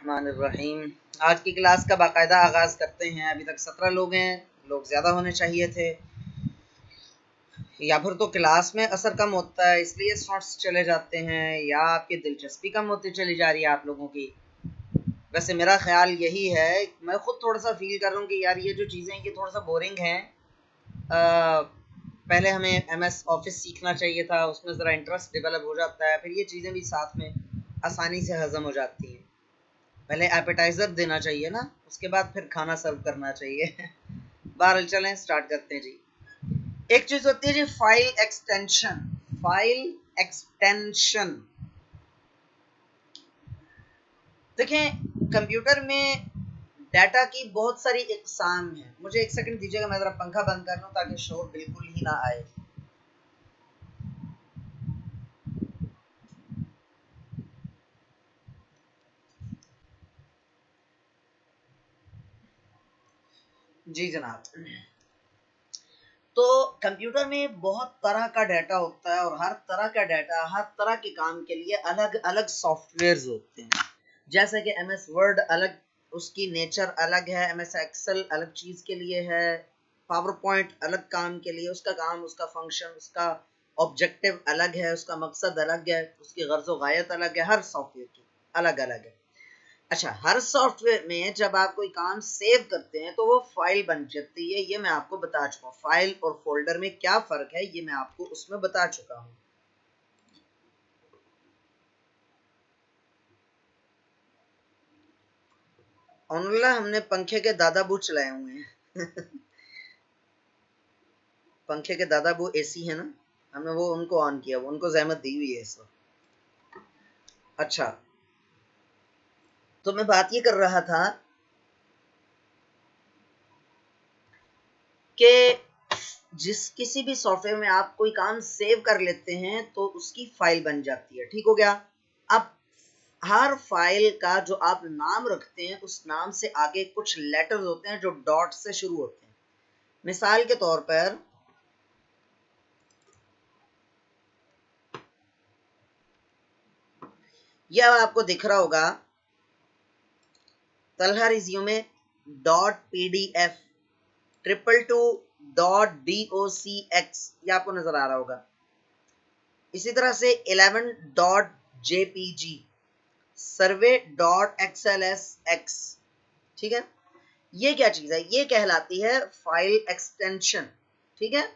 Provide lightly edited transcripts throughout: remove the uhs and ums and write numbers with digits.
बिस्मिल्लाहिर्रहमानिर्रहीम। आज की क्लास का बाकायदा आगाज़ करते हैं। अभी तक 17 लोग हैं, लोग ज़्यादा होने चाहिए थे, या फिर तो क्लास में असर कम होता है इसलिए स्टूडेंट्स चले जाते हैं, या आपकी दिलचस्पी कम होती चली जा रही है आप लोगों की। वैसे मेरा ख्याल यही है, मैं खुद थोड़ा सा फील कर रहा हूँ कि यार ये जो चीज़ें ये थोड़ा सा बोरिंग हैं। पहले हमें MS ऑफिस सीखना चाहिए था, उसमें ज़रा इंटरेस्ट डेवलप हो जाता है, फिर ये चीज़ें भी साथ में आसानी से हज़म हो जाती हैं। पहले एपेटाइजर देना चाहिए ना, उसके बाद फिर खाना सर्व करना चाहिए। बहरहाल चलें स्टार्ट करते हैं जी। एक चीज होती है जी फाइल एक्सटेंशन। फाइल एक्सटेंशन देखें, कंप्यूटर में डाटा की बहुत सारी इकसाम है। मुझे एक सेकंड दीजिएगा, मैं जरा पंखा बंद कर लूं ताकि शोर बिल्कुल ही ना आए। जी जनाब। तो कंप्यूटर में बहुत तरह का डाटा होता है, और हर तरह का डाटा हर तरह के काम के लिए अलग अलग सॉफ्टवेयर्स होते हैं। जैसे कि MS वर्ड अलग, उसकी नेचर अलग है। MS एक्सेल अलग चीज़ के लिए है। पावर पॉइंट अलग काम के लिए, उसका काम, उसका फंक्शन, उसका ऑब्जेक्टिव अलग है, उसका मकसद अलग है, उसकी गर्ज़ व गायत अलग है। हर सॉफ्टवेयर की अलग अलग है। अच्छा, हर सॉफ्टवेयर में जब आप कोई काम सेव करते हैं तो वो फाइल बन जाती है। ये मैं आपको बता चुका हूँ। फाइल और फोल्डर में क्या फ़र्क है ये मैं आपको उसमें बता चुका हूँ। ऑनलाइन हमने पंखे के दादाबू चलाए हुए हैं। पंखे के दादाबू AC है ना, हमने वो उनको ऑन किया, वो उनको ज़हमत दी हुई है इस वक्त। अच्छा, तो मैं बात ये कर रहा था कि किसी भी सॉफ्टवेयर में आप कोई काम सेव कर लेते हैं तो उसकी फाइल बन जाती है। ठीक हो गया। अब हर फाइल का जो आप नाम रखते हैं उस नाम से आगे कुछ लेटर्स होते हैं जो डॉट से शुरू होते हैं। मिसाल के तौर पर यह आपको दिख रहा होगा तलहा रिज्यूमे .pdf, 222.docx, ये आपको नजर आ रहा होगा। इसी तरह से 11.jpg, survey.xlsx। ठीक है, ये क्या चीज है? ये कहलाती है फाइल एक्सटेंशन। ठीक है,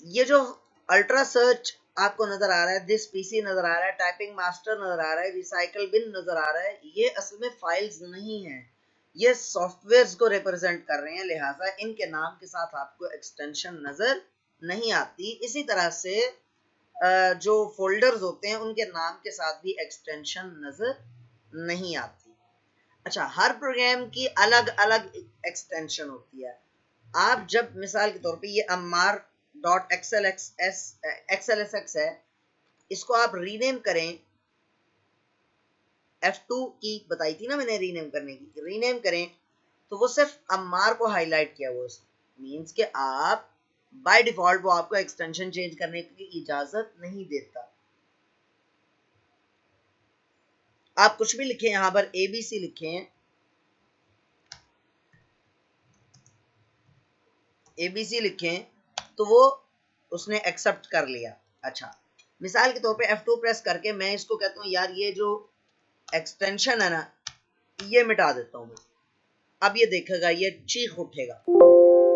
ये जो अल्ट्रा सर्च आपको नजर आ रहा है, दिस PC नजर आ रहा है, टाइपिंग मास्टर नजर आ रहा है, रिसाइकल बिन नजर आ रहा है, ये असल में फाइल्स नहीं है, ये सॉफ्टवेयर्स को रिप्रेजेंट कर रहे हैं। लिहाजा इनके नाम के साथ आपको एक्सटेंशन नजर नहीं आती। इसी तरह से जो फोल्डर्स होते हैं उनके नाम के साथ भी एक्सटेंशन नजर नहीं आती। अच्छा, हर प्रोग्राम की अलग अलग एक्सटेंशन होती है। आप जब मिसाल के तौर पे ये ammar.xlsx है, इसको आप रीनेम करें, F2 की बताई थी ना मैंने रीनेम करने की, रीनेम करें तो वो सिर्फ अम्मार को हाईलाइट किया हुआ मीन्स कि आप बाय डिफॉल्ट वो आपको एक्सटेंशन चेंज करने की इजाजत नहीं देता। आप कुछ भी लिखें, यहां पर ABC लिखें, ABC लिखें तो वो उसने एक्सेप्ट कर लिया। अच्छा, मिसाल के तौर पे F2 प्रेस करके मैं इसको कहता हूँ यार ये जो एक्सटेंशन है ना ये मिटा देता हूँ। अब ये देखेगा, ये चीख उठेगा।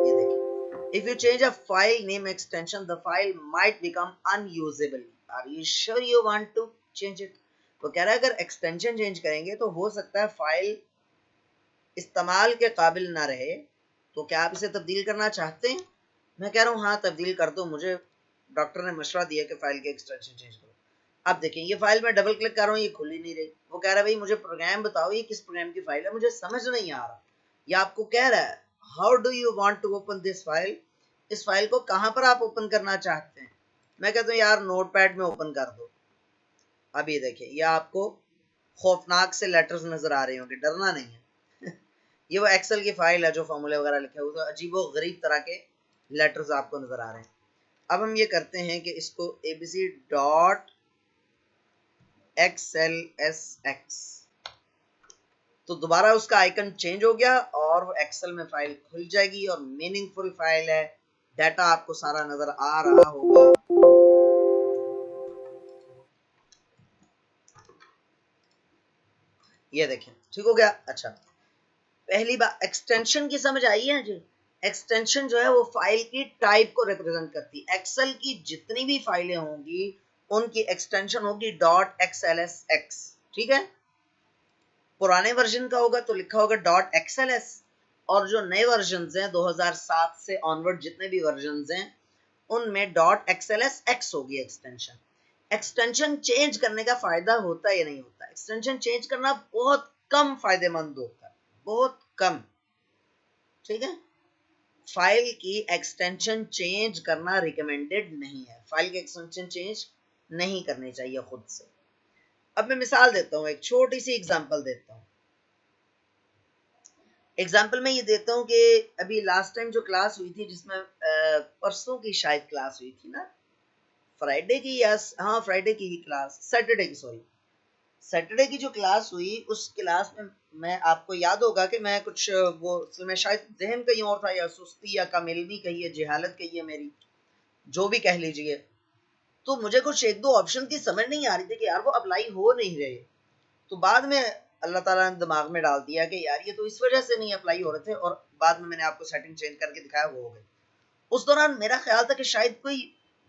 ये देखिए, if you change a file name extension the file might become unusable, are you sure you want to change it? तो कह रहा है अगर एक्सटेंशन चेंज करेंगे तो हो सकता है फाइल इस्तेमाल के काबिल ना रहे, तो क्या आप इसे तब्दील करना चाहते हैं? मैं कह रहा हूँ हाँ तब्दील कर दो, मुझे डॉक्टर ने मशवरा दिया कि फाइल के एक्सटेंशन चेंज करो। अब देखें, ये फाइल में डबल क्लिक कर रहा हूँ, ये खुल ही नहीं रही। वो कह रहा है भाई मुझे प्रोग्राम बताओ, ये किस प्रोग्राम की फाइल है, मुझे समझ नहीं आ रहा। या आपको कह रहा है how do you want to open this file, इस फाइल को कहाँ पर आप ओपन करना चाहते हैं? मैं कहता हूँ यार नोटपैड में ओपन कर दो। अब ये देखिए, ये आपको खौफनाक से लेटर्स नजर आ रहे होंगे, डरना नहीं है। ये वो एक्सेल की फाइल है जो फॉर्मूले वगैरह लिखे हुए, तो अजीबो गरीब तरह के लेटर्स आपको नजर आ रहे हैं। अब हम ये करते हैं कि इसको ABC.xlsx, तो दोबारा उसका आइकन चेंज हो गया और वो एक्सेल में फाइल खुल जाएगी और मीनिंगफुल फाइल है, डाटा आपको सारा नजर आ रहा होगा। ये देखें, ठीक हो गया। अच्छा, पहली बात एक्सटेंशन की समझ आई है जी। एक्सटेंशन जो है वो फाइल की टाइप को रिप्रेजेंट करती है। एक्सेल की जितनी भी फाइलें होंगी उनकी एक्सटेंशन होगी .xlsx, ठीक है। पुराने वर्जन का होगा तो लिखा होगा .xls, और जो नए वर्जन हैं 2007 से ऑनवर्ड जितने भी वर्जन हैं उनमें .xlsx होगी एक्सटेंशन। एक्सटेंशन चेंज करने का फायदा होता है या नहीं होता? एक्सटेंशन चेंज करना बहुत कम फायदेमंद होता है, बहुत कम, ठीक है। फाइल की एक्सटेंशन चेंज करना रिकमेंडेड नहीं है, फाइल की एक्सटेंशन चेंज नहीं करनी चाहिए खुद से। अब मैं मिसाल देता हूं, एक छोटी सी एग्जांपल देता हूं। एग्जाम्पल में ये देता हूँ कि अभी लास्ट टाइम जो क्लास हुई थी, जिसमें परसों की शायद क्लास हुई थी ना, फ्राइडे की, या हाँ फ्राइडे की ही क्लास, सैटरडे की, सॉरी सैटरडे की जो क्लास हुई, उस क्लास में मैं, आपको याद होगा कि मैं कुछ वो मैं शायद जहन कहीं और था, या सुस्ती या कामिलनी कहिए, जहालत कहिए मेरी, जो भी कह लीजिए, तो मुझे कुछ एक दो ऑप्शन की समझ नहीं आ रही थी कि यार वो अप्लाई हो नहीं रहे। तो बाद में अल्लाह ताला ने दिमाग में डाल दिया कि यार ये तो इस वजह से नहीं अप्लाई हो रहे थे, और बाद में मैंने आपको सेटिंग चेंज करके दिखाया, वो हो गई। उस दौरान मेरा ख्याल था कि शायद कोई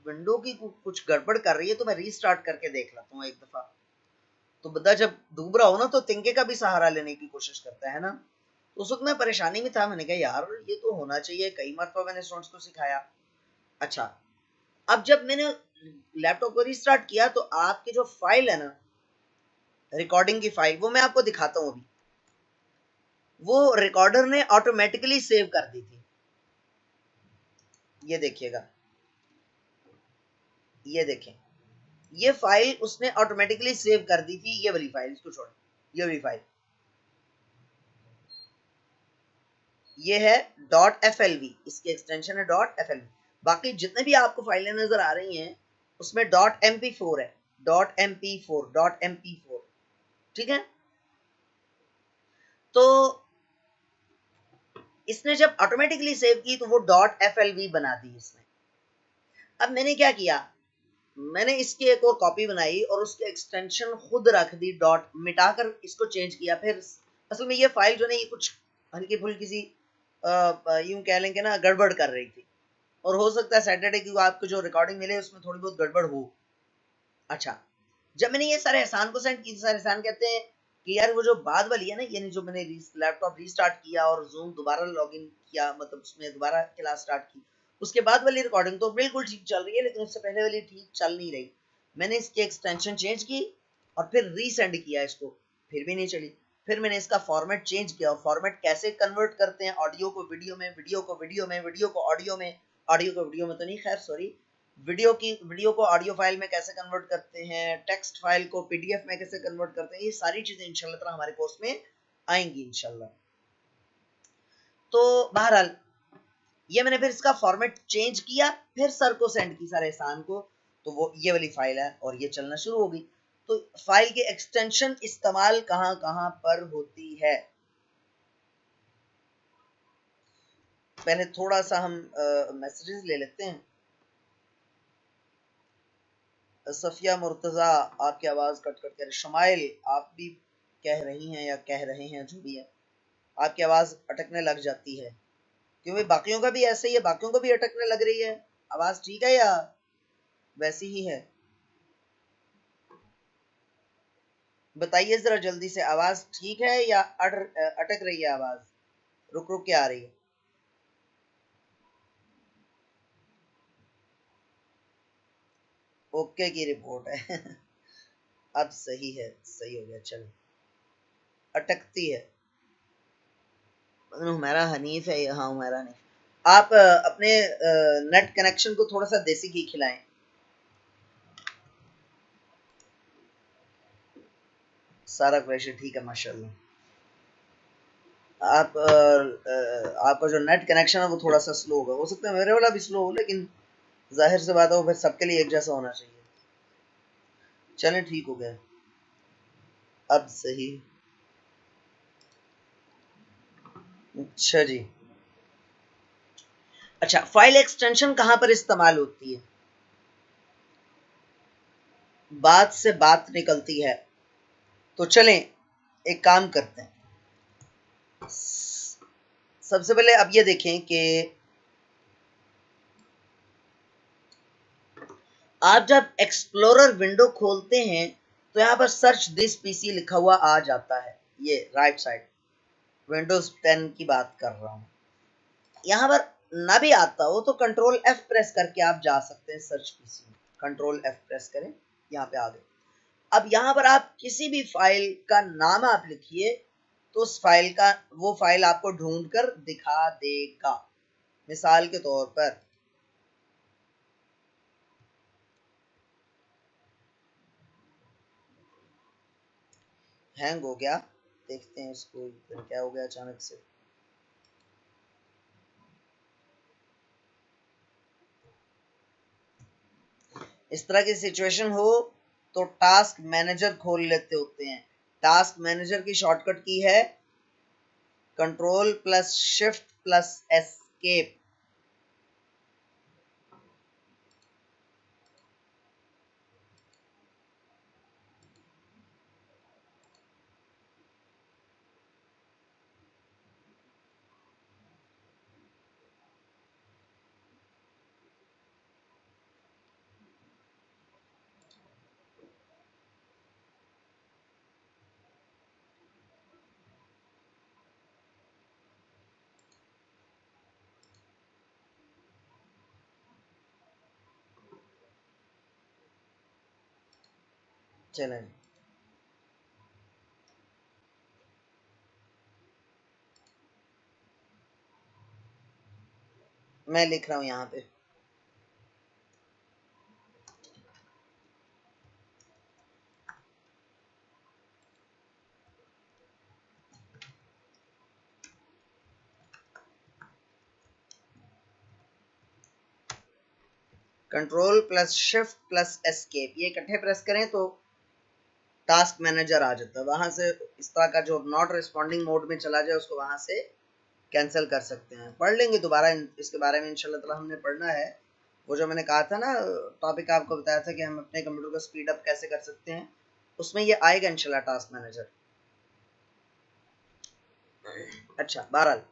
विंडो की कुछ गड़बड़ कर रही है, तो मैं रीस्टार्ट करके देख लेता हूँ एक दफा। तो बंदा जब डूब रहा हो ना, तो तिनके का भी सहारा लेने की कोशिश करता है ना। तो उस वक्त मैं परेशानी में था, मैंने कहा यार ये तो होना चाहिए, कई मरतबा मैंने स्टूडेंट्स को सिखाया। अच्छा, अब जब मैंने लैपटॉप को रीस्टार्ट किया, तो आपकी जो फाइल है ना, रिकॉर्डिंग की फाइल, वो मैं आपको दिखाता हूँ अभी। वो रिकॉर्डर ने ऑटोमेटिकली सेव कर दी थी, ये देखिएगा, ये देखें, ये फाइल उसने ऑटोमेटिकली सेव कर दी थी, ये वाली फाइल, इसको छोड़, ये वाली फाइल, ये है .flv, इसकी एक्सटेंशन है .flv। बाकी जितने भी आपको फाइलें नजर आ रही हैं उसमें .mp4 है, .mp4, ठीक है। तो इसने जब ऑटोमेटिकली सेव की तो वो .flv बना दी इसने। अब मैंने क्या किया, मैंने इसकी एक और कॉपी बनाई और उसकी एक्सटेंशन खुद रख दी, डॉट मिटाकर इसको चेंज किया। फिर असल में ये फाइल जो है ये कुछ हल्की फुल्की सी यूं कह लेंगे ना, गड़बड़ कर रही थी, और हो सकता है सैटरडे की आपको जो रिकॉर्डिंग मिले उसमें थोड़ी बहुत गड़बड़ हो। अच्छा, जब मैंने ये सारे एहसान को सेंड की, सारे एहसान कहते हैं कि यार वो जो बाद वाली है ना, यानी जो मैंने लैपटॉप रीस्टार्ट किया और जूम दोबारा लॉगिन किया, मतलब उसमें दोबारा क्लास स्टार्ट की, उसके बाद वाली रिकॉर्डिंग तो बिल्कुल ठीक चल रही है, लेकिन उससे पहले वाली ठीक चल नहीं रही। मैंने इसकी एक्सटेंशन चेंज की और फिर रीसेंड किया इसको, फिर भी नहीं चली। फिर मैंने इसका फॉर्मेट चेंज किया, और फॉर्मेट कैसे कन्वर्ट करते हैं, ऑडियो को वीडियो में, वीडियो को वीडियो में, वीडियो को ऑडियो में, ऑडियो को वीडियो में तो नहीं, खैर सॉरी, वीडियो को ऑडियो फाइल में कैसे कन्वर्ट करते हैं, टेक्स्ट फाइल को पीडीएफ में कैसे कन्वर्ट करते हैं, ये सारी चीजें इंशाल्लाह ताला हमारे कोर्स में आएंगी इंशाल्लाह। तो बहरहाल ये मैंने फिर इसका फॉर्मेट चेंज किया, फिर सर को सेंड की, सारे एहसान को, तो वो ये वाली फाइल है और ये चलना शुरू हो गई। तो फाइल की एक्सटेंशन इस्तेमाल कहां कहां पर होती है, पहले थोड़ा सा हम मैसेजेस ले लेते हैं। सफिया मुर्तजा, आपकी आवाज कट कट कर, शमाइल आप भी कह रही हैं या कह रहे हैं, जो भी है, आपकी आवाज अटकने लग जाती है, क्योंकि बाकियों का भी ऐसे ही है, बाकियों को भी अटकने लग रही है। आवाज ठीक है या वैसी ही है? बताइए जरा जल्दी से, आवाज ठीक है या अटक रही है आवाज, रुक रुक के आ रही है? ओके की रिपोर्ट है। अब सही है, सही हो गया, चलो। अटकती है, हमारा हनीफ है, हाँ हमारा नहीं। आप अपने नेट कनेक्शन को थोड़ा सा देसी घी खिलाएं। सारा प्रेशर ठीक है माशाल्लाह। आप आपका जो नेट कनेक्शन है वो थोड़ा सा स्लो होगा, हो सकता है मेरे वाला भी स्लो हो, लेकिन जाहिर सी बात है वो फिर सबके लिए एक जैसा होना चाहिए। चलें ठीक हो गया, अब सही। अच्छा जी। अच्छा, फाइल एक्सटेंशन कहां पर इस्तेमाल होती है? बात से बात निकलती है। तो चलें एक काम करते हैं। सबसे पहले अब ये देखें कि आप जब एक्सप्लोरर विंडो खोलते हैं तो यहां पर सर्च दिस पीसी लिखा हुआ आ जाता है। ये राइट साइड विंडोज 10 की बात कर रहा हूं। यहां पर ना भी आता हो तो कंट्रोल एफ प्रेस करके आप जा सकते हैं सर्च पीसी में। कंट्रोल एफ प्रेस करें, यहाँ पे आ गए। अब यहाँ पर आप किसी भी फाइल का नाम आप लिखिए तो उस फाइल का वो फाइल आपको ढूंढ कर दिखा देगा। मिसाल के तौर पर हैंग हो गया, देखते हैं इसको क्या हो गया अचानक से। इस तरह की सिचुएशन हो तो टास्क मैनेजर खोल लेते होते हैं। टास्क मैनेजर की शॉर्टकट की है control plus shift plus escape. चलें, मैं लिख रहा हूं यहाँ पे control plus shift plus escape. ये इकट्ठे प्रेस करें तो टास्क मैनेजर आ जाता है। वहां से इस तरह का जो नॉट रिस्पॉन्डिंग मोड में चला जाए उसको वहां से कैंसिल कर सकते हैं। पढ़ लेंगे दोबारा इसके बारे में इंशाल्लाह ताला। हमने पढ़ना है वो जो मैंने कहा था ना, टॉपिक आपको बताया था कि हम अपने कंप्यूटर को स्पीड अप कैसे कर सकते हैं, उसमें ये आएगा इंशाल्लाह टास्क मैनेजर। अच्छा, बहरहाल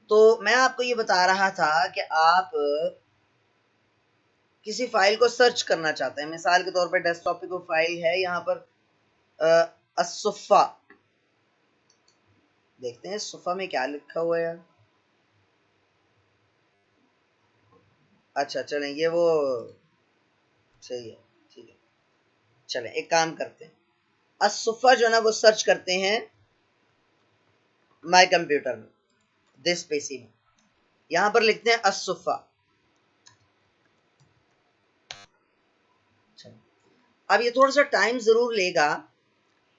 तो मैं आपको ये बता रहा था कि आप किसी फाइल को सर्च करना चाहते हैं। मिसाल के तौर पर डेस्कटॉप पे कोई फाइल है, यहाँ पर असुफ़ा देखते हैं सुफ़ा में क्या लिखा हुआ है। अच्छा चलें, ये वो सही है, ठीक है। चलें एक काम करते हैं, असुफ़ा जो है ना वो सर्च करते हैं माय कंप्यूटर में, दिस पीसी में। यहां पर लिखते हैं असुफ़ा। अब ये थोड़ा सा टाइम जरूर लेगा।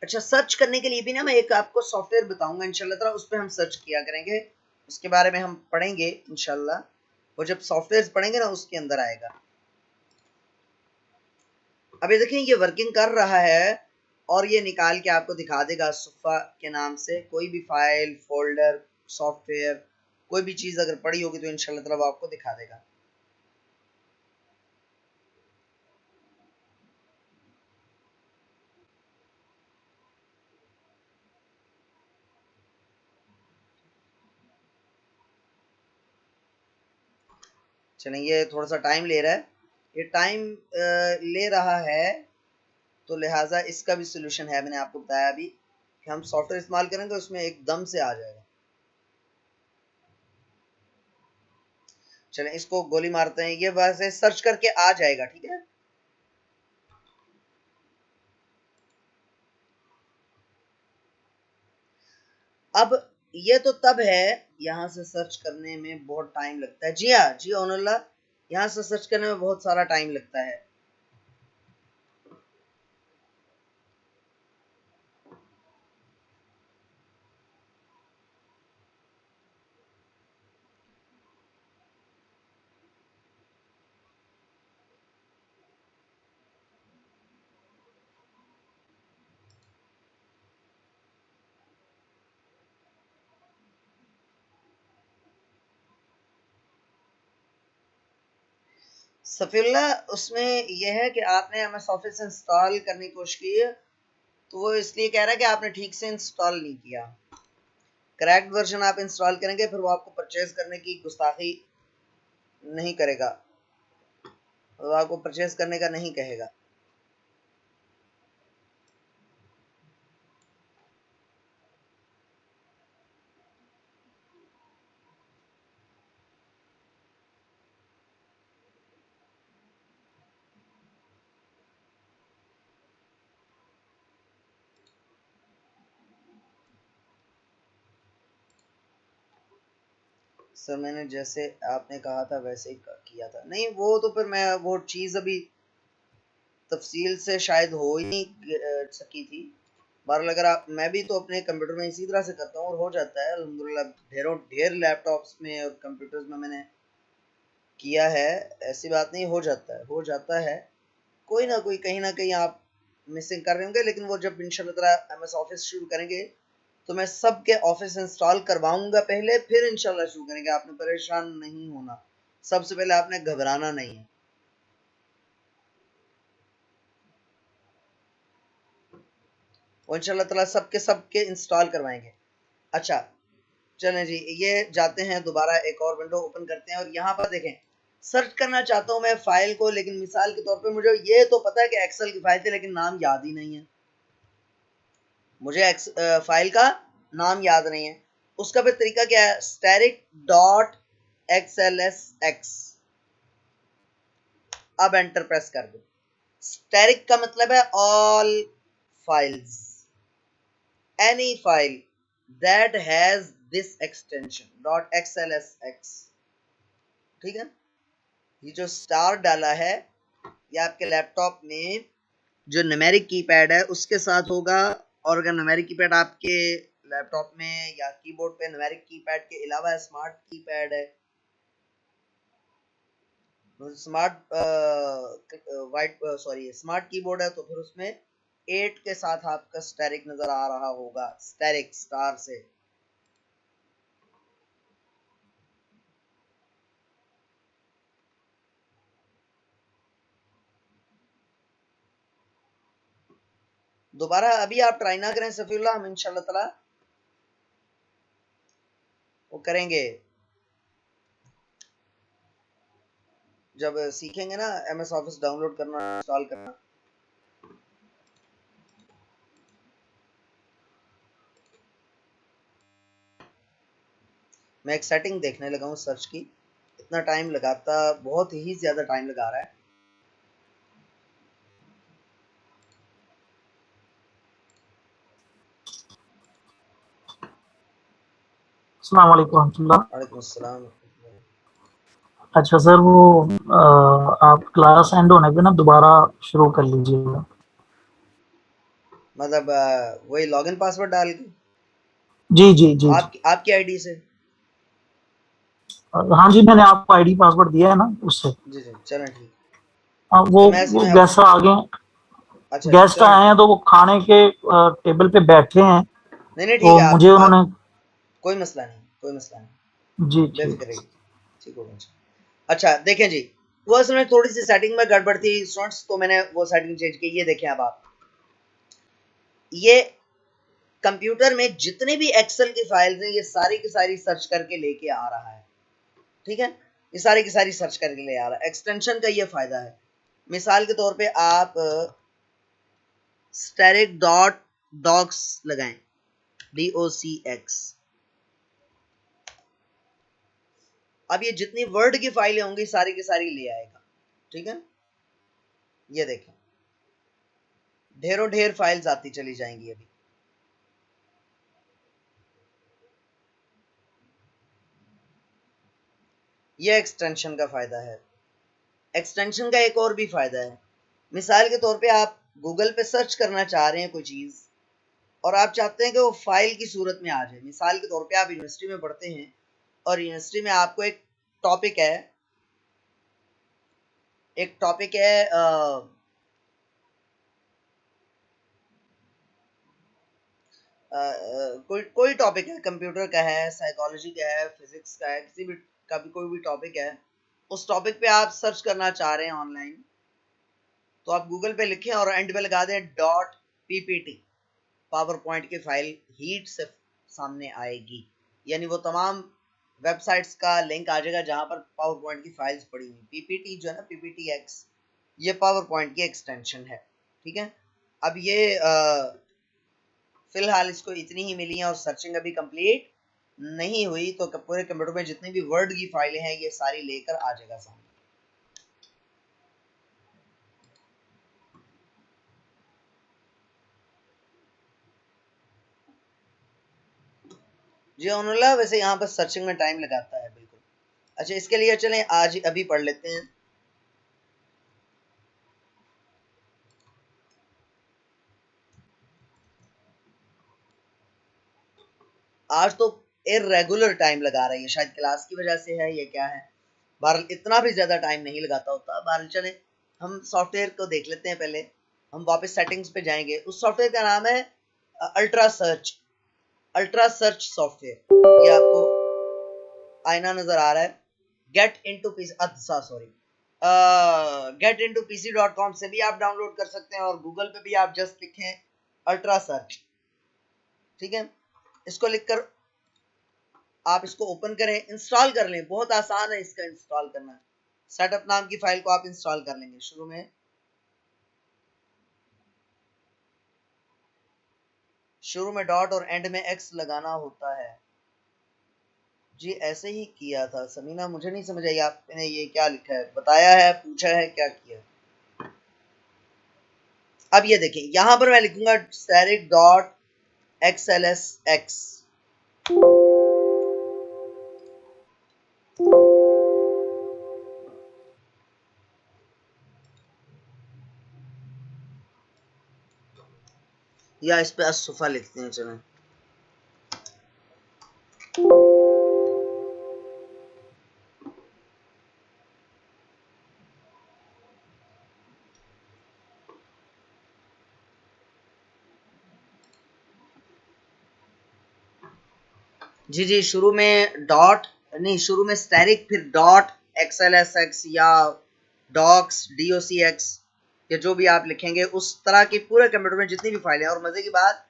अच्छा, सर्च करने के लिए भी ना मैं एक आपको सॉफ्टवेयर बताऊंगा इंशाल्लाह ताला, उस पर हम सर्च किया करेंगे। उसके बारे में हम पढ़ेंगे इंशाल्लाह। वो जब सॉफ्टवेयर पढ़ेंगे ना उसके अंदर आएगा। अभी देखें ये वर्किंग कर रहा है और ये निकाल के आपको दिखा देगा सुफ़ा के नाम से कोई भी फाइल, फोल्डर, सॉफ्टवेयर, कोई भी चीज़ अगर पड़ी होगी तो इंशाल्लाह ताला वो आपको दिखा देगा। चलें, ये थोड़ा सा टाइम ले रहा है। ये टाइम ले रहा है तो लिहाजा इसका भी सोल्यूशन है। मैंने आपको बताया अभी कि हम सॉफ्टवेयर इस्तेमाल करेंगे उसमें एकदम से आ जाएगा। चलें इसको गोली मारते हैं, ये वैसे सर्च करके आ जाएगा, ठीक है। अब ये तो तब है, यहाँ से सर्च करने में बहुत टाइम लगता है। जी हाँ, जी ओनुल्ला, यहाँ से सर्च करने में बहुत सारा टाइम लगता है। सफील्ला उसमें यह है कि आपने एमएस ऑफिस इंस्टॉल करने की कोशिश की है, तो वो इसलिए कह रहा है कि आपने ठीक से इंस्टॉल नहीं किया। करेक्ट वर्जन आप इंस्टॉल करेंगे फिर वो आपको परचेज करने की गुस्ताखी नहीं करेगा, वो आपको परचेज करने का नहीं कहेगा। सर मैंने जैसे आपने कहा था वैसे ही किया था। नहीं वो तो फिर मैं वो चीज़ अभी तफसील से शायद हो ही नहीं सकी थी। बहरहाल अगर आप, मैं भी तो अपने कंप्यूटर में इसी तरह से करता हूँ और हो जाता है अल्हम्दुलिल्लाह। ढेर लैपटॉप्स में और कंप्यूटर्स में मैंने किया है, ऐसी बात नहीं, हो जाता है, हो जाता है। कोई ना कोई कहीं ना कहीं आप मिसिंग कर रहे होंगे, लेकिन वो जब इंशाल्लाह ताला एमएस ऑफिस शुरू करेंगे तो मैं सबके ऑफिस इंस्टॉल करवाऊंगा पहले, फिर इंशाल्लाह शुरू करेंगे। आपने परेशान नहीं होना, सबसे पहले आपने घबराना नहीं है। वो इंशाल्लाह ताला सबके इंस्टॉल करवाएंगे। अच्छा चलें जी, ये जाते हैं दोबारा एक और विंडो ओपन करते हैं और यहाँ पर देखें, सर्च करना चाहता हूँ मैं फाइल को, लेकिन मिसाल के तौर पे मुझे ये तो पता है कि एक्सेल की फाइल थी, लेकिन नाम याद ही नहीं है मुझे। फाइल का नाम याद नहीं है। उसका फिर तरीका क्या है? Static dot XLSX। अब एंटर प्रेस कर दो। स्टैटिक का मतलब है all files, any file that has this extension dot XLSX। ठीक है, ये जो स्टार डाला है ये आपके लैपटॉप में जो न्यूमेरिक कीपैड है उसके साथ होगा। और अगर न्यूमेरिक कीपैड आपके लैपटॉप में या कीबोर्ड पे न्यूमेरिक कीपैड के अलावा स्मार्ट कीपैड है, smart white sorry smart keyboard है, तो फिर उसमें 8 के साथ आपका स्टैटिक नजर आ रहा होगा, स्टैटिक स्टार से। दोबारा अभी आप ट्राई ना करें सफीउल्लाह, हम इंशाल्लाह ताला वो करेंगे जब सीखेंगे ना एमएस ऑफिस डाउनलोड करना, इंस्टॉल करना। मैं एक सेटिंग देखने लगा हूँ सर्च की, इतना टाइम लगाता, बहुत ही ज्यादा टाइम लगा रहा है। अस्सलाम वालेकुम रहमतुल्लाह। वालेकुम अस्सलाम। अच्छा सर, वो आप क्लास एंड होने पे ना दोबारा शुरू कर लीजिएगा। मतलब वही लॉगिन पासवर्ड डाल के जी जी जी जी। आपकी आईडी से। हाँ जी, मैंने आपको आईडी पासवर्ड दिया है ना उससे। जी जी चलें ठीक। हाँ, तो मैं वो इसमें अब, गेस्ट आ गए, अच्छा गेस्ट चलें आए हैं ठीक। तो वो खाने के टेबल पे बैठे हैं, नहीं नहीं ठीक तो है, मुझे आप उन्होंने। कोई मसला नहीं, कोई मसला नहीं, जी ठीक। बेफिक्र रहिए, ठीक होगा। अच्छा देखें जी, वो असल में थोड़ी सी सेटिंग में गड़बड़ थी स्टूडेंट्स, तो मैंने वो सेटिंग चेंज की। ये देखें अब आप, ये कंप्यूटर में जितने भी एक्सेल की फाइल्स हैं ये सारी की सारी सर्च करके लेके आ रहा है। ठीक है, ये सारी की सारी सर्च करके ले आ रहा है। एक्सटेंशन का ये फायदा है। मिसाल के तौर पे आप स्टैटिक डॉट डॉक्स लगाएं, DOCX। अब ये जितनी वर्ड की फाइलें होंगी सारी की सारी ले आएगा। ठीक है, ये देखें ढेरों ढेर फाइल्स आती चली जाएंगी अभी। ये एक्सटेंशन का फायदा है। एक्सटेंशन का एक और भी फायदा है। मिसाल के तौर पे आप गूगल पे सर्च करना चाह रहे हैं कोई चीज और आप चाहते हैं कि वो फाइल की सूरत में आ जाए। मिसाल के तौर पे आप यूनिवर्सिटी में पढ़ते हैं और यूनिवर्सिटी में आपको एक टॉपिक है कोई कोई टॉपिक है, कंप्यूटर का है, साइकोलॉजी का है, फिजिक्स का है, किसी भी का भी कोई भी टॉपिक है। उस टॉपिक पे आप सर्च करना चाह रहे हैं ऑनलाइन, तो आप गूगल पे लिखें और एंड पे लगा दें .ppt, पावर पॉइंट की फाइल हीट से सामने आएगी, यानी वो तमाम वेबसाइट्स का लिंक आ जाएगा जहां पर पावर पॉइंट की फाइल्स पड़ी हुई। पीपीटी जो है ना, PPTX, ये पावर पॉइंट की एक्सटेंशन है। ठीक है, अब ये फिलहाल इसको इतनी ही मिली है और सर्चिंग अभी कंप्लीट नहीं हुई, तो पूरे कंप्यूटर में जितनी भी वर्ड की फाइलें हैं ये सारी लेकर आ जाएगा सामने। जी अनुल्लाह, वैसे यहाँ पर सर्चिंग में टाइम लगाता है बिल्कुल। अच्छा, इसके लिए चलें आज अभी पढ़ लेते हैं। आज तो इर्रेगुलर टाइम लगा रही है, शायद क्लास की वजह से है, ये क्या है, बहरहाल इतना भी ज्यादा टाइम नहीं लगाता होता। बहरहाल चले हम सॉफ्टवेयर को देख लेते हैं। पहले हम वापस सेटिंग्स पे जाएंगे। उस सॉफ्टवेयर का नाम है ultra search. Ultra search software, ये आपको आईना नजर आ रहा है। Get into PC, sorry, getintopc.com से भी आप डाउनलोड कर सकते हैं, और गूगल पे भी आप जस्ट लिखें अल्ट्रा सर्च। ठीक है, इसको लिखकर आप इसको ओपन करें, इंस्टॉल कर लें। बहुत आसान है इसका इंस्टॉल करना। सेटअप नाम की फाइल को आप इंस्टॉल कर लेंगे। शुरू में डॉट और एंड में एक्स लगाना होता है। जी ऐसे ही किया था समीना, मुझे नहीं समझ आई आपने ये क्या लिखा है, बताया है, पूछा है, क्या किया। अब ये देखें, यहां पर मैं लिखूंगा static.xlsx। या इस पे असुफा लिखते हैं, चलें। जी जी, शुरू में डॉट नहीं, शुरू में स्टैरिक, फिर डॉट XLSX या डॉक्स DOCX, या जो भी आप लिखेंगे उस तरह की पूरे कंप्यूटर में जितनी भी फाइलें। और मजे की बात,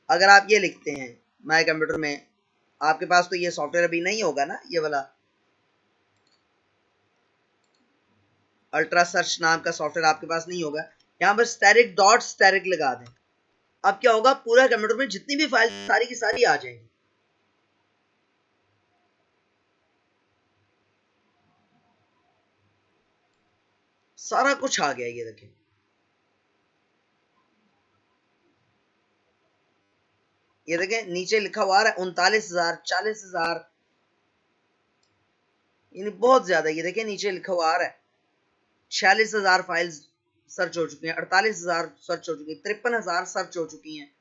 अगर आप ये लिखते हैं माय कंप्यूटर में, आपके पास तो ये सॉफ्टवेयर अभी नहीं होगा ना, ये वाला अल्ट्रा सर्च नाम का सॉफ्टवेयर आपके पास नहीं होगा। यहाँ पर स्टैरिक डॉट स्टैरिक लगा दें। अब क्या होगा, पूरा कंप्यूटर में जितनी भी फाइल सारी की सारी आ जाएंगी। सारा कुछ आ गया, ये देखें। ये देखें नीचे लिखा हुआ है 39,000, 40,000, यानी बहुत ज्यादा। ये देखें नीचे लिखा हुआ आ रहा है 46,000 फाइल्स सर्च हो चुकी हैं, 48,000 सर्च हो चुकी हैं, 53,000 सर्च हो चुकी हैं,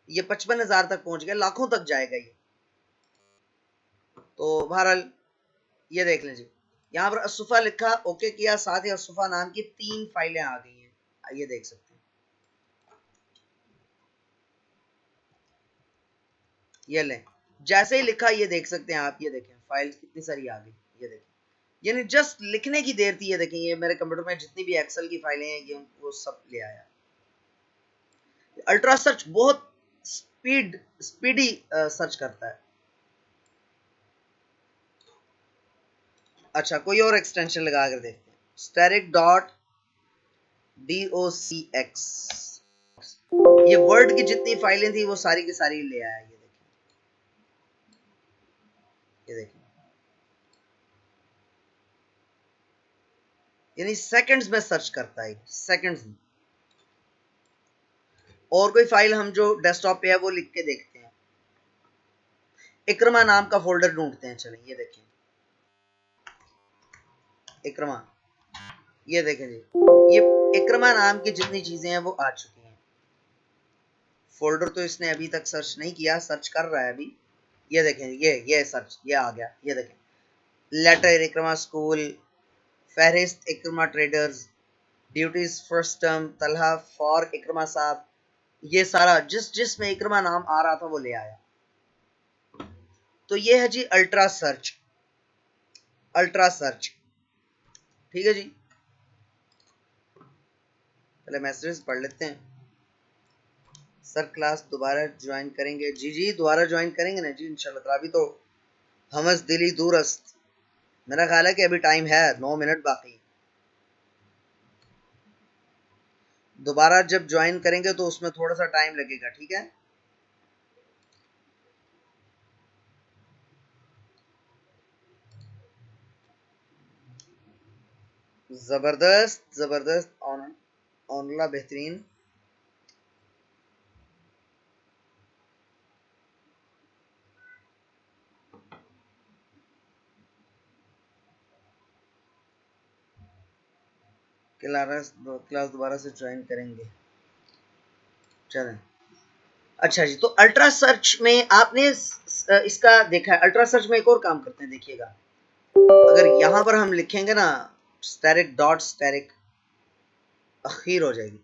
ये 55,000 तक पहुंच गया, लाखों तक जाएगा ये। तो बहरहाल ये देख लें जी, यहाँ पर असुफा लिखा, ओके किया, साथ ही असुफा नाम की 3 फाइलें आ गई हैं, ये देख सकते हैं। ये लें, जैसे ही लिखा ये देख सकते हैं आप, ये देखें फाइल कितनी सारी आ गई, ये देखें। यानी जस्ट लिखने की देर थी। ये देखें, ये मेरे कंप्यूटर में जितनी भी एक्सेल की फाइलें हैं ये वो सब ले आया। अल्ट्रा सर्च बहुत स्पीडी सर्च करता है। अच्छा, कोई और एक्सटेंशन लगा कर देखते हैं, static.docx। ये वर्ड की जितनी फाइलें थी वो सारी की सारी ले आया। ये देखें, ये देखें, यानी सेकंड्स में सर्च करता है, सेकंड्स में। और कोई फाइल हम जो डेस्कटॉप पे है वो लिख के देखते हैं। इक्रमा नाम का फोल्डर ढूंढते हैं, चलें। ये देखें इक्रमा, ये देखें जी, ये इक्रमा नाम की जितनी चीजें हैं वो आ चुकी हैं। फोल्डर तो इसने अभी तक सर्च नहीं किया, सर्च कर रहा है अभी। ये देखें, ये सर्च, ये आ गया। ये देखें, लेटर इक्रमा स्कूल, फहरिस्त Ikrama traders, duties first term, Talha for Ikrama साहब, ये सारा जिसमें इक्रमा नाम आ रहा था वो ले आया। तो ये है जी अल्ट्रा सर्च। अल्ट्रा सर्च ठीक है जी, पहले मैसेजेस पढ़ लेते हैं। सर क्लास दोबारा ज्वाइन करेंगे? जी जी दोबारा ज्वाइन करेंगे ना जी इंशाल्लाह ताला। अभी तो हमस दिली दूरस्त, मेरा ख्याल है कि अभी टाइम है, 9 मिनट बाकी। दोबारा जब ज्वाइन करेंगे तो उसमें थोड़ा सा टाइम लगेगा, ठीक है। जबरदस्त जबरदस्त, ऑनला बेहतरीन। क्लास दोबारा से ज्वाइन करेंगे, चलें। अच्छा जी, तो अल्ट्रा सर्च में आपने इसका देखा है? अल्ट्रा सर्च में एक और काम करते हैं, देखिएगा। अगर यहां पर हम लिखेंगे ना स्टैटिक डॉट स्टैटिक, अखीर हो जाएगी।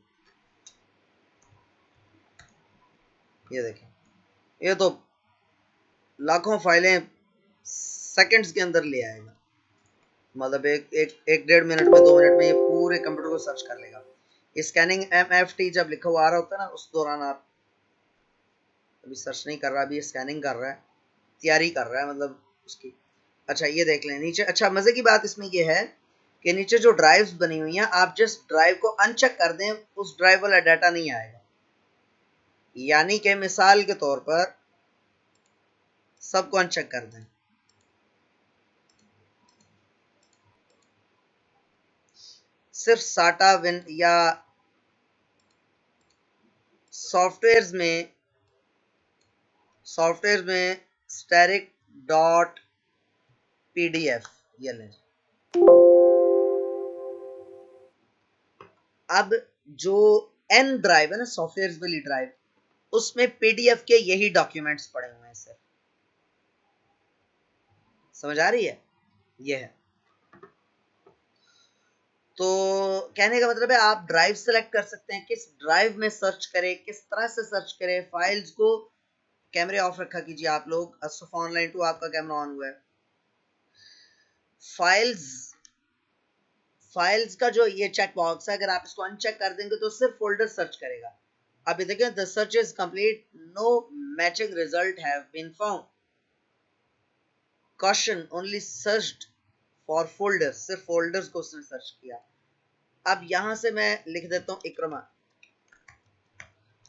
ये देखें, ये तो लाखों फाइलें सेकंड्स के अंदर ले आएगा। मतलब एक 1.5 मिनट में 2 मिनट में ये पूरे कंप्यूटर को सर्च कर लेगा। स्कैनिंग MFT जब लिखा हुआ आ रहा होता है ना, उस दौरान आप अभी सर्च नहीं कर रहा, अभी स्कैनिंग कर रहा है, तैयारी कर रहा है मतलब उसकी। अच्छा ये देख लें नीचे। अच्छा मजे की बात इसमें ये है कि नीचे जो ड्राइव्स बनी हुई हैं, आप जस्ट ड्राइव को अनचेक कर दें, उस ड्राइव वाला डाटा नहीं आएगा। यानी कि मिसाल के तौर पर सबको अनचेक कर दें, सिर्फ साटा विन या सॉफ्टवेयर में स्टैटिक डॉट PDF, ये लें। अब जो N ड्राइव है ना, सॉफ्टवेयर वाली ड्राइव, उसमें PDF के यही डॉक्यूमेंट्स पड़े हुए हैं सर। समझ आ रही है? ये है। तो कहने का मतलब है आप ड्राइव सेलेक्ट कर सकते हैं, किस ड्राइव में सर्च करें, किस तरह से सर्च करें। फाइल्स को कैमरे ऑफ रखा कीजिए आप लोग। असफ ऑनलाइन 2 आपका कैमरा ऑन हुआ है। फाइल्स का जो ये चेक बॉक्स है, अगर आप इसको अनचेक कर देंगे तो सिर्फ फोल्डर सर्च करेगा। अभी देखिए, the search is complete, no matching result have been found, question only searched for folders, सिर्फ फोल्डर्स को उसने सर्च किया। अब यहां से मैं लिख देता हूं इक्रमा।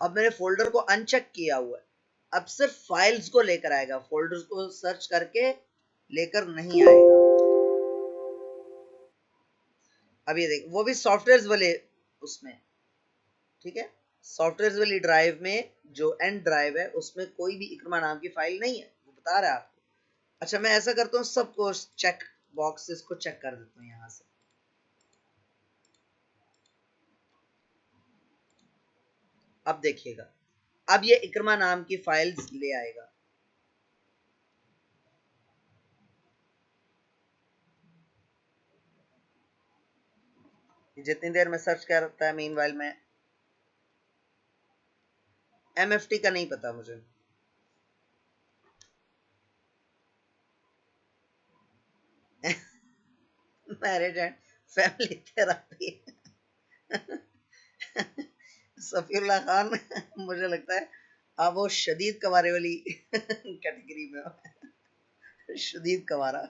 अब मैंने फोल्डर को अनचेक किया हुआ है, अब सिर्फ फाइल्स को लेकर आएगा, फोल्डर्स को सर्च करके लेकर नहीं आएगा। अब ये देख, वो भी सॉफ्टवेयर वाले उसमें, ठीक है, सॉफ्टवेयर वाली ड्राइव में जो एंड ड्राइव है उसमें कोई भी इक्रमा नाम की फाइल नहीं है, वो बता रहा है आपको। अच्छा मैं ऐसा करता हूँ, सबको चेक बॉक्सेस को चेक कर देता हूँ यहां से। अब देखिएगा, अब ये इक्रमा नाम की फाइल्स ले आएगा। जितनी देर में सर्च करता है, मीनवाइल में MFT का नहीं पता मुझे। Marriage and family therapy. Safiullah Khan, मुझे लगता है आप वो शदीद कवारे वाली कैटेगरी में हो। शदीद कवारा।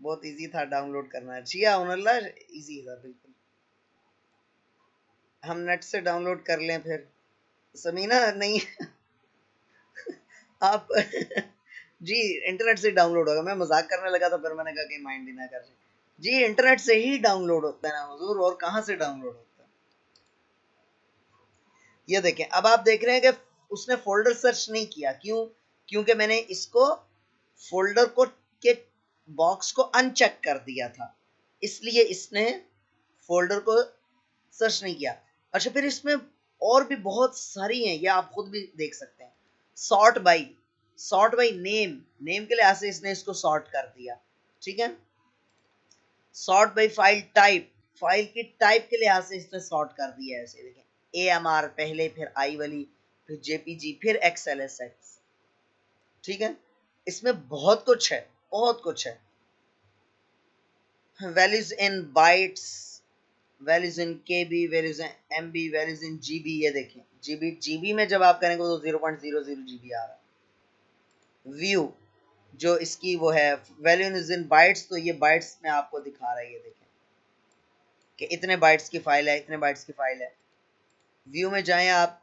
बहुत इजी था डाउनलोड करना। जी हाँ उनल्ला, इजी था बिल्कुल। हम नेट से डाउनलोड कर लें फिर। समीना नहीं, आप जी इंटरनेट से डाउनलोड होगा। मैं मजाक करने लगा था, फिर मैंने कहा कि माइंड ही ना कर। जी इंटरनेट से ही डाउनलोड होता है ना हुजूर, और कहाँ से डाउनलोड होता है। ये देखें, अब आप देख रहे हैं कि उसने फोल्डर सर्च नहीं किया। क्यों? क्योंकि मैंने इसको फोल्डर को के बॉक्स को अनचेक कर दिया था, इसलिए इसने फोल्डर को सर्च नहीं किया। अच्छा फिर इसमें और भी बहुत सारी हैं, ये आप खुद भी देख सकते हैं। सॉर्ट बाई नेम के लिहाज से इसने इसको सॉर्ट कर दिया, ठीक है। Sort by file type, file की टाइप के लिहाज से इसने सॉर्ट कर दिया है। ऐसे देखें, AMR पहले, फिर आई वाली, फिर JPG, फिर XLSX, ठीक है। इसमें बहुत कुछ है, बहुत कुछ है। Values in bytes, values in KB, values in MB, values in GB. ये देखें जीबी में जब आप करेंगे तो 0.00 जीबी आ रहा है। व्यू जो इसकी वो है वैल्यूज इन बाइट्स, तो ये बाइट्स में आपको दिखा रहा है। ये देखें कि इतने बाइट्स की फाइल है, इतने बाइट्स की फाइल है। व्यू में जाएं आप,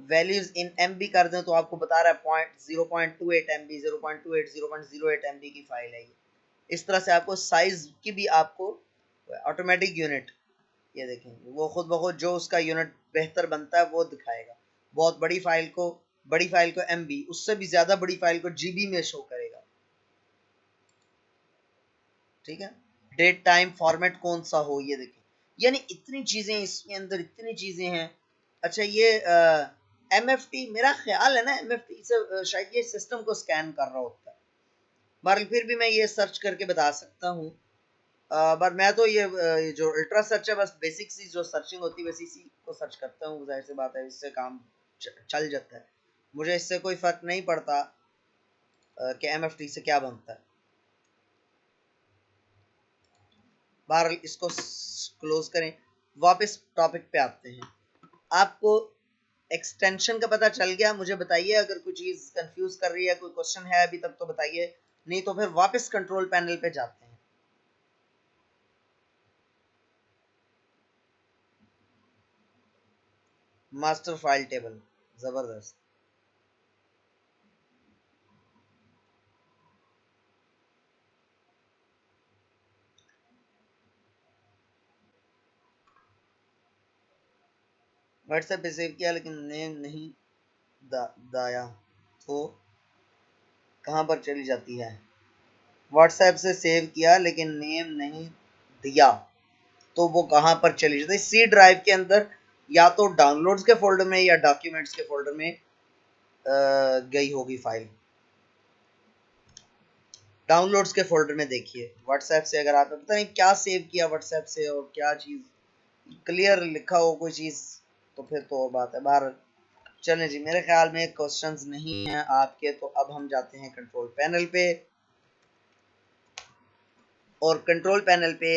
वैल्यूज इन एमबी कर दें तो आपको बता रहा है 0.28 एमबी, 0.28, 0.08 एमबी की फाइल है ये। इस तरह से आपको साइज की भी आपको ऑटोमेटिक यूनिट, ये देखें वो खुद ब खुद जो उसका यूनिट बेहतर बनता है वो दिखाएगा। बहुत बड़ी फाइल को एमबी, उससे भी ज्यादा बड़ी फाइल को जीबी में शो करेगा। ठीक है, डेट टाइम फॉर्मेट कौन सा हो, ये देखें। यानी इतनी चीजें इसके अंदर, इतनी चीजें हैं। अच्छा ये एमएफटी, मेरा ख्याल है ना एमएफटी से शायद ये सिस्टम को स्कैन कर रहा होता है। बहरहाल फिर भी मैं ये सर्च करके बता सकता हूँ। पर मैं तो ये जो अल्ट्रा सर्च है, बस बेसिक सी जो सर्चिंग होती है वैसी सी को सर्च करता हूँ। जाहिर सी बात है इससे काम चल जाता है, मुझे इससे कोई फर्क नहीं पड़ता कि एमएफटी से क्या बनता है। बहरहाल इसको क्लोज करें, वापस टॉपिक पे आते हैं। आपको एक्सटेंशन का पता चल गया, मुझे बताइए अगर कोई चीज कंफ्यूज कर रही है, कोई क्वेश्चन है अभी तक तो बताइए, नहीं तो फिर वापस कंट्रोल पैनल पे जाते हैं। मास्टर फाइल टेबल, जबरदस्त। व्हाट्सएप पे सेव किया लेकिन नेम नहीं दाया तो कहाँ पर चली जाती है? व्हाट्सएप से सेव किया लेकिन नेम नहीं दिया तो वो कहाँ पर चली जाती है? सी ड्राइव के अंदर, या तो डाउनलोड्स के फोल्डर में या डॉक्यूमेंट्स के फोल्डर में गई होगी फाइल। डाउनलोड्स के फोल्डर में देखिए। व्हाट्सएप से अगर आपने पता नहीं क्या सेव किया व्हाट्सएप से और क्या चीज क्लियर लिखा हो कोई चीज, तो फिर तो और बात है। बाहर चलें जी, मेरे ख्याल में क्वेश्चंस नहीं हैं आपके, तो अब हम जाते हैं कंट्रोल पैनल पे। और कंट्रोल पैनल पे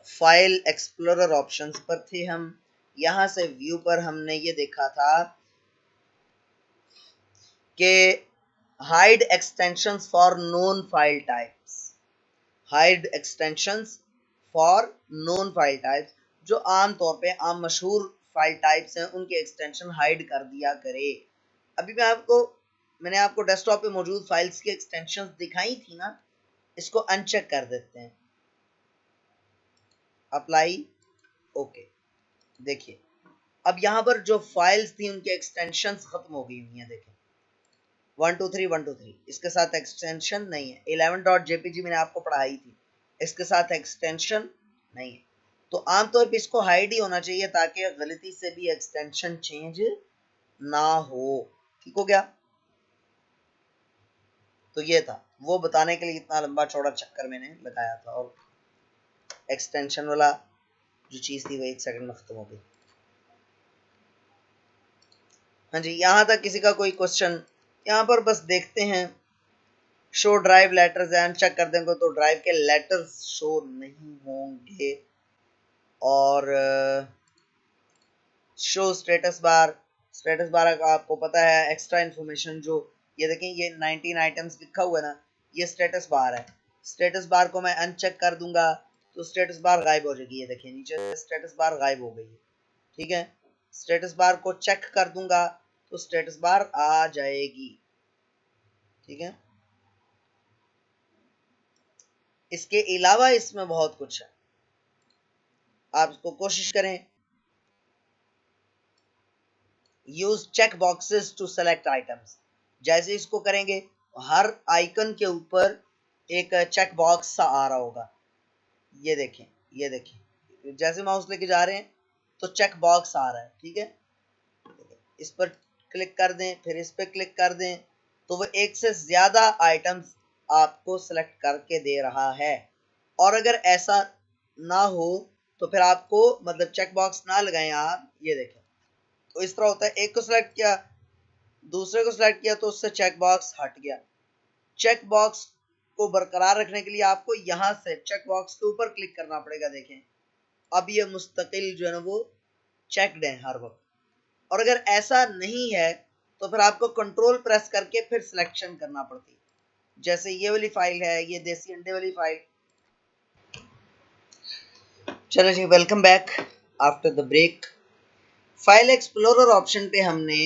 फाइल एक्सप्लोरर ऑप्शंस पर थे हम। यहां से व्यू पर हमने ये देखा था कि hide extensions for known file types, hide extensions for known file types, जो आम तौर पे आम मशहूर फाइल टाइप्स हैं उनके एक्सटेंशन हाइड कर दिया करे। अभी मैंने आपको डेस्कटॉप पे मौजूद फाइल्स की एक्सटेंशंस दिखाई थी ना, इसको अनचेक कर देते हैं। Apply, okay. देखिए अब यहाँ पर जो फाइल्स थी उनके एक्सटेंशंस खत्म हो गई हुई हैं। देखें 123 इसके साथ एक्सटेंशन नहीं है। 11.jpg मैंने आपको पढ़ाई थी, इसके साथ एक्सटेंशन नहीं है। तो आमतौर पे इसको हाइड ही होना चाहिए ताकि गलती से भी एक्सटेंशन चेंज ना हो। ठीक हो गया? तो ये था वो बताने के लिए इतना लंबा चौड़ा चक्कर मैंने लगाया था, और एक्सटेंशन वाला जो चीज थी वो 1 सेकंड में खत्म हो गई। हाँ जी, यहाँ तक किसी का कोई क्वेश्चन? यहाँ पर बस देखते हैं, show drive letters and check कर देंगे तो ड्राइव के लेटर्स शो नहीं होंगे। और show status bar, status bar का आपको पता है एक्स्ट्रा इन्फॉर्मेशन जो, ये देखें ये 19 आइटम्स लिखा हुआ है ना, ये स्टेटस बार है। स्टेटस बार को मैं अनचेक कर दूंगा तो स्टेटस बार गायब हो जाएगी। ये देखिए नीचे स्टेटस बार गायब हो गई है। ठीक है, स्टेटस बार को चेक कर दूंगा तो स्टेटस बार आ जाएगी। ठीक है, इसके अलावा इसमें बहुत कुछ है, आप इसको कोशिश करें। Use check boxes to select items, जैसे इसको करेंगे हर आइकन के ऊपर एक चेक बॉक्स सा आ रहा होगा। ये देखें, ये देखें जैसे माउस लेके जा रहे हैं तो चेक बॉक्स आ रहा है। ठीक है, इस पर क्लिक कर दें, फिर इस पर क्लिक कर दें तो वो एक से ज्यादा आइटम्स आपको सेलेक्ट करके दे रहा है। और अगर ऐसा ना हो तो फिर आपको मतलब चेक बॉक्स ना लगाएं आप। ये देखें तो इस तरह होता है, एक को सिलेक्ट किया, दूसरे को सिलेक्ट किया तो उससे चेक बॉक्स हट गया। चेक बॉक्स को बरकरार रखने के लिए आपको यहाँ से चेक बॉक्स के ऊपर क्लिक करना पड़ेगा। देखें अब ये मुस्तकिल जो है ना वो चेक्ड है हर वक्त। और अगर ऐसा नहीं है तो फिर आपको कंट्रोल प्रेस करके फिर सिलेक्शन करना पड़ती है। जैसे ये वाली फाइल है, ये देसी अंडे वाली फाइल। चलो जी, welcome back after the break. File explorer option पे हमने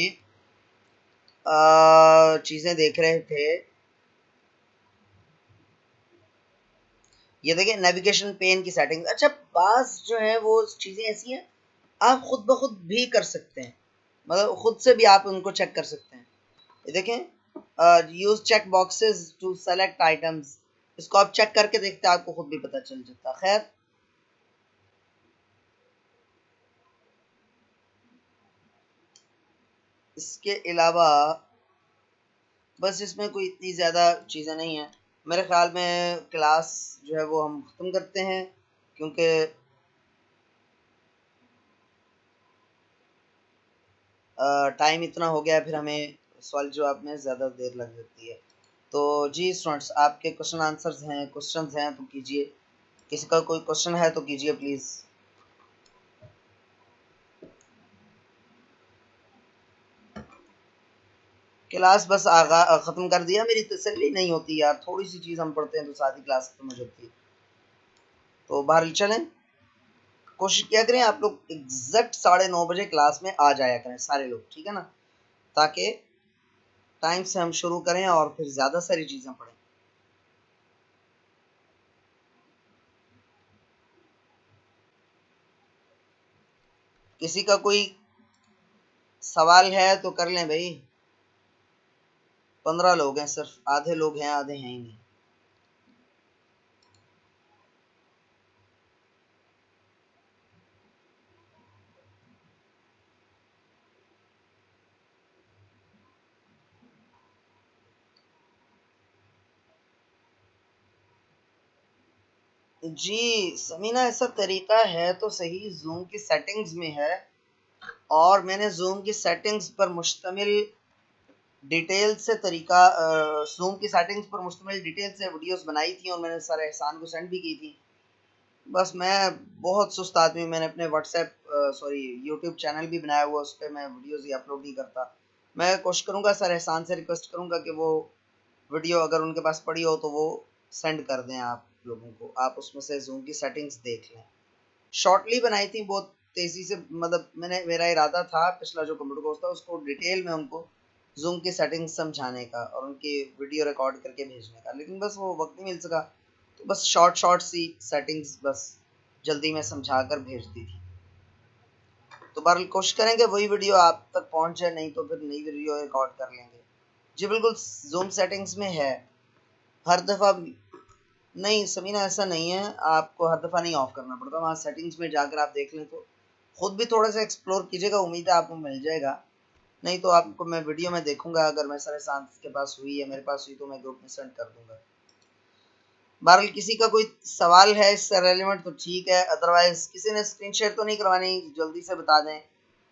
चीजें देख रहे थे। ये देखिए नेविगेशन पेन की सेटिंग। अच्छा, बास जो है वो चीजें ऐसी हैं आप खुद ब खुद भी कर सकते हैं, मतलब खुद से भी आप उनको चेक कर सकते हैं। ये देखें use check boxes to select items, इसको आप चेक करके देखते हैं, आपको खुद भी पता चल जाता। खैर इसके अलावा बस इसमें कोई इतनी ज़्यादा चीज़ें नहीं हैं। मेरे ख्याल में क्लास जो है वो हम ख़त्म करते हैं, क्योंकि टाइम इतना हो गया है, फिर हमें सवाल जवाब में ज़्यादा देर लग जाती है। तो जी स्टूडेंट्स, आपके क्वेश्चन आंसर्स हैं, क्वेश्चंस हैं तो कीजिए। किसी का कोई क्वेश्चन है तो कीजिए प्लीज़। क्लास बस ख़त्म कर दिया। मेरी तसल्ली नहीं होती यार, थोड़ी सी चीज़ हम पढ़ते हैं तो साथ ही क्लास खत्म हो जाती है। तो बाहर चलें, कोशिश किया करें आप लोग एग्जैक्ट 9:30 बजे क्लास में आ जाया करें सारे लोग, ठीक है ना, ताकि टाइम से हम शुरू करें और फिर ज़्यादा सारी चीज़ें पढ़ें। किसी का कोई सवाल है तो कर लें भाई। 15 लोग हैं सिर्फ, आधे लोग हैं आधे हैं ही नहीं। जी समीना, ऐसा तरीका है तो सही, जूम की सेटिंग्स में है और मैंने जूम की सेटिंग्स पर मुश्तमिल डिटेल से तरीका जूम की सेटिंग्स पर मुश्तमिल डिटेल से वीडियोस बनाई थी और मैंने सर एहसान को सेंड भी की थी। बस मैं बहुत सुस्त आदमी हूँ, मैंने अपने व्हाट्सएप सॉरी यूट्यूब चैनल भी बनाया हुआ, उस पर मैं वीडियोस ही अपलोड नहीं करता। मैं कोशिश करूँगा, सर एहसान से रिक्वेस्ट करूँगा कि वो वीडियो अगर उनके पास पड़ी हो तो वो सेंड कर दें आप लोगों को। आप उसमें से जूम की सेटिंग्स देख लें। शॉर्टली बनाई थी बहुत तेज़ी से, मतलब मेरा इरादा था पिछला जो कंप्यूटर कोर्स था उसको डिटेल में उनको जूम की सेटिंग्स समझाने का और उनकी वीडियो रिकॉर्ड करके भेजने का, लेकिन बस वो वक्त नहीं मिल सका। तो बस शॉर्ट सी सेटिंग्स बस जल्दी में समझा कर भेज दी थी। तो बहरहाल कोशिश करेंगे वही वीडियो आप तक पहुंच जाए, नहीं तो फिर नई वीडियो रिकॉर्ड कर लेंगे। जी बिल्कुल, जूम सेटिंग्स में है। हर दफ़ा नहीं समीना, ऐसा नहीं है, आपको हर दफ़ा नहीं ऑफ करना पड़ता। वहाँ सेटिंग्स में जाकर आप देख लें तो खुद भी थोड़ा सा एक्सप्लोर कीजिएगा, उम्मीद है आपको मिल जाएगा। नहीं तो आपको मैं वीडियो में देखूंगा, अगर मैं सर एहसान के पास हुई या मेरे पास हुई तो मैं ग्रुप में सेंड कर दूंगा। बहरहाल किसी का कोई सवाल है इससे रेलिवेंट तो ठीक है, अदरवाइज किसी ने स्क्रीन शेयर तो नहीं करवानी, जल्दी से बता दें।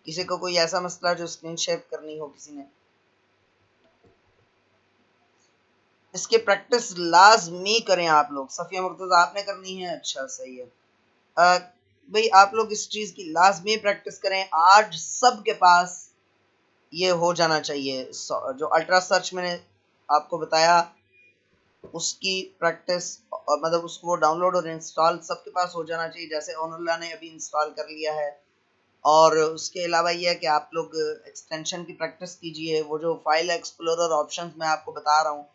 किसी को कोई ऐसा मसला जो स्क्रीन शेयर करनी हो किसी ने। इसकी प्रैक्टिस लाजमी करें आप लोग। सफिया मुर्तज़ा आपने करनी है, अच्छा सही है। भाई आप लोग इस चीज़ की लाजमी प्रैक्टिस करें। आज सबके पास ये हो जाना चाहिए। जो अल्ट्रा सर्च मैंने आपको बताया उसकी प्रैक्टिस, मतलब उसको वो डाउनलोड और इंस्टॉल सबके पास हो जाना चाहिए, जैसे ओनुल्ला ने अभी इंस्टॉल कर लिया है। और उसके अलावा ये है कि आप लोग एक्सटेंशन की प्रैक्टिस कीजिए। वो जो फाइल एक्सप्लोरर ऑप्शंस मैं आपको बता रहा हूँ,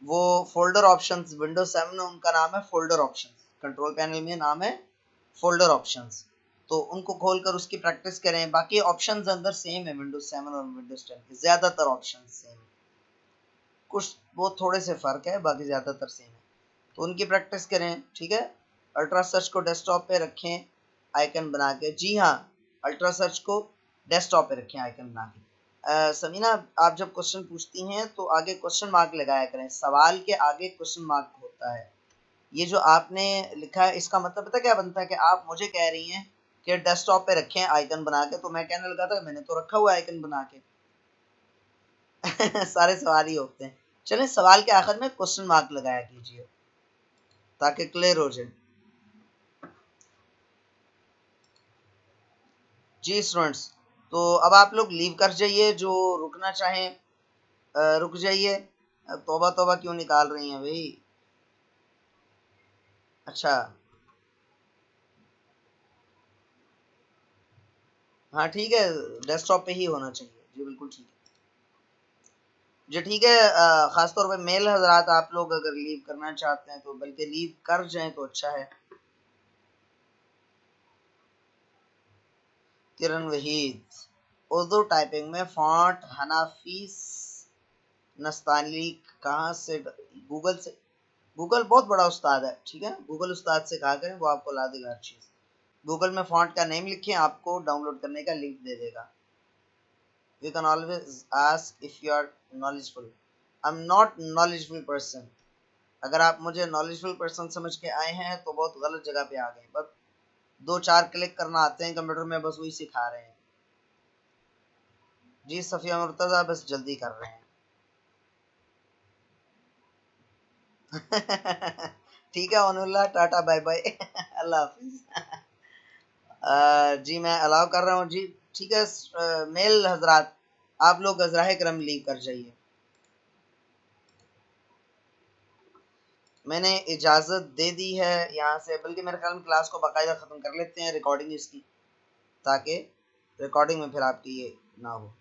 वो फोल्डर ऑप्शंस विंडोज 7 में उनका नाम है फोल्डर ऑप्शंस, कंट्रोल पैनल में नाम है फोल्डर ऑप्शंस। तो उनको खोलकर उसकी प्रैक्टिस करें। बाकी ऑप्शंस अंदर सेम है, विंडोज 7 और विंडोज 10 के ज़्यादातर ऑप्शंस सेम है, कुछ वो थोड़े से फ़र्क है, बाकी ज़्यादातर सेम है। तो उनकी प्रैक्टिस करें, ठीक है। अल्ट्रा सर्च को डेस्कटॉप पे रखें आइकन बना के। जी हाँ, अल्ट्रा सर्च को डेस्कटॉप पे रखें आइकन बना के। समीना, आप जब क्वेश्चन पूछती हैं तो आगे क्वेश्चन मार्क लगाया करें, सवाल के आगे क्वेश्चन मार्क होता है। ये जो आपने लिखा है इसका मतलब पता क्या बनता है कि आप मुझे कह रही हैं कि डेस्कटॉप पे रखें आइकन बना के, तो मैं कहने लगा था मैंने तो रखा हुआ आइकन बना के। सारे सवाल ही होते हैं। चलें सवाल के आखिर में क्वेश्चन मार्क लगाया कीजिए ताकि क्लियर हो जाए। जी स्टूडेंट्स, तो अब आप लोग लीव कर जाइए, जो रुकना चाहें रुक जाइए। तौबा तौबा क्यों निकाल रही हैं भाई? अच्छा हाँ ठीक है, डेस्कटॉप पे ही होना चाहिए। जी बिल्कुल ठीक है जी, ठीक है। ख़ासतौर पे मेल हजरात, आप लोग अगर लीव करना चाहते हैं तो बल्कि लीव कर जाएं तो अच्छा है। किरण वहीद, उर्दू टाइपिंग में फॉन्ट हनाफीस नस्तानी कहाँ से? गूगल से। गूगल बहुत बड़ा उस्ताद है, ठीक है। गूगल उस्ताद से कहा करें, वो आपको ला देगा हर चीज़। गूगल में फॉन्ट का नेम लिखें, आपको डाउनलोड करने का लिंक दे देगा। You can always ask if you are knowledgeable. I'm not knowledgeable person. अगर आप मुझे knowledgeable person समझ के आए हैं तो बहुत गलत जगह पे आ गए। बस 2-4 क्लिक करना आते हैं कंप्यूटर में, बस वही सिखा रहे हैं। जी सफिया मुर्तजा बस जल्दी कर रहे हैं। ठीक है अनुल्लाह, टाटा बाय बाय। अल्लाह हाफिज। जी मैं अलाउ कर रहा हूँ जी। ठीक है मेल हजरात, आप लोग अजराह करम लीव कर जाइए। मैंने इजाज़त दे दी है यहाँ से, बल्कि मेरे ख्याल में क्लास को बाकायदा ख़त्म कर लेते हैं, रिकॉर्डिंग इसकी, ताकि रिकॉर्डिंग में फिर आपकी ये ना हो।